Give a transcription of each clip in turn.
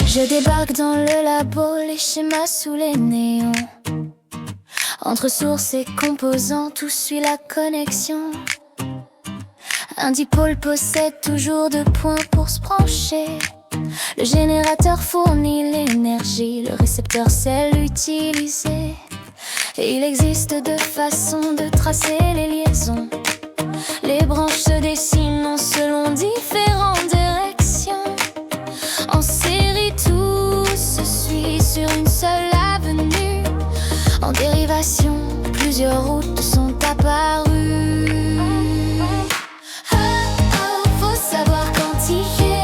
Je débarque dans le labo, les schémas sous les néons. Entre sources et composants, tout suit la connexion. Un dipôle possède toujours deux points pour se brancher. Le générateur fournit l'énergie, le récepteur sait l'utiliser. Et il existe deux façons de tracer les liaisons. Les branches se dessinent selon différentes directions. En série, tout se suit sur une seule avenue. En dérivation, plusieurs routes sont apparues. Faut savoir quantifier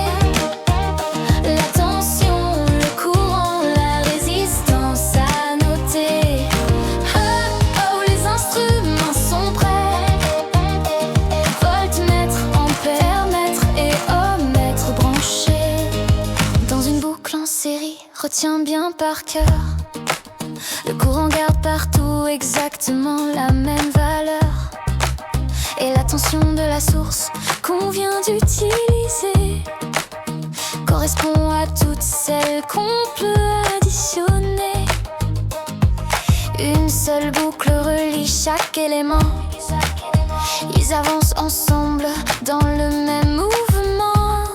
la tension, le courant, la résistance à noter. Les instruments sont prêts. Voltmètre, ampère-mètre et ohmmètre branchés dans une boucle en série. Retiens bien par cœur, le courant garde partout exactement la même valeur. Et la tension de la source qu'on vient d'utiliser correspond à toutes celles qu'on peut additionner. Une seule boucle relie chaque élément. Ils avancent ensemble dans le même mouvement.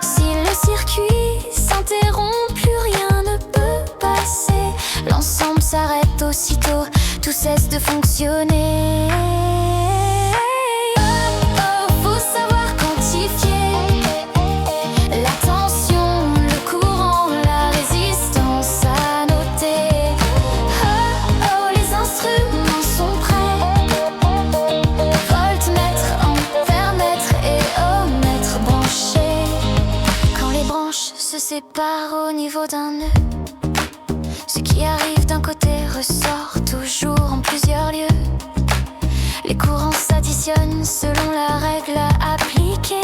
Si le circuit s'interrompt, plus rien ne peut passer. L'ensemble s'arrête aussitôt, tout cesse de fonctionner. Faut savoir quantifier la tension, le courant, la résistance à noter. Les instruments sont prêts. Voltmètre, ampère-mètre et ohmmètre branchés. Quand les branches se séparent au niveau d'un nœud, ce qui arrive d'un côté ressort toujours en plusieurs lieux. Les courants s'additionnent selon la règle à appliquer.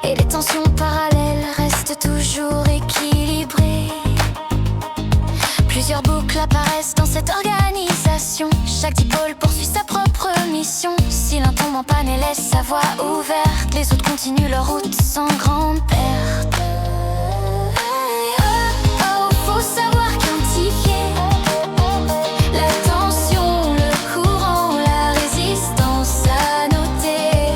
Et les tensions parallèles restent toujours équilibrées. Plusieurs boucles apparaissent dans cette organisation. Chaque dipôle poursuit sa propre mission. Si l'un tombe en panne et laisse sa voie ouverte, les autres continuent leur route sans grande perte. Faut savoir quantifier la tension, le courant, la résistance à noter.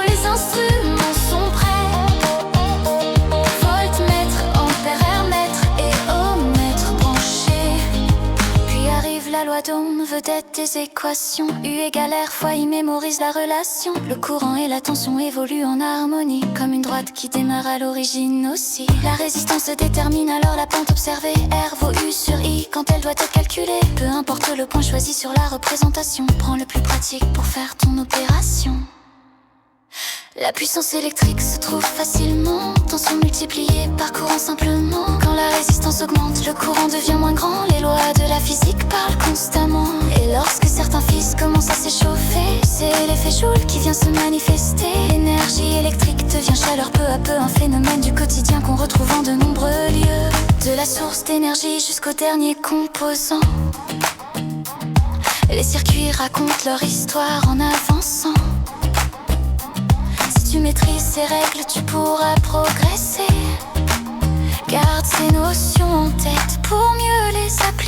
Les instruments sont prêts. Voltmètre, ampère-mètre et ohmmètre branchés. Puis arrive la loi d'Ohm, vedette des équations. U égale R fois I mémorise la relation. Le courant et la tension évoluent en harmonie, comme une droite qui démarre à l'origine aussi. La résistance détermine alors la pente observée. R vaut U sur I quand elle doit être calculée. Peu importe le point choisi sur la représentation, prends le plus pratique pour faire ton opération. La puissance électrique se trouve facilement, tension multipliée par courant simplement. Quand la résistance augmente, le courant devient moins grand. Les lois de la physique parlent constamment. Et lorsque certains fils commencent à s'échauffer, c'est l'effet Joule qui vient se manifester. L'énergie électrique devient chaleur peu à peu, un phénomène du quotidien qu'on retrouve en de nombreux lieux. De la source d'énergie jusqu'au dernier composant, les circuits racontent leur histoire en avançant. Si tu maîtrises ces règles, tu pourras progresser. Garde ces notions en tête pour mieux les appliquer.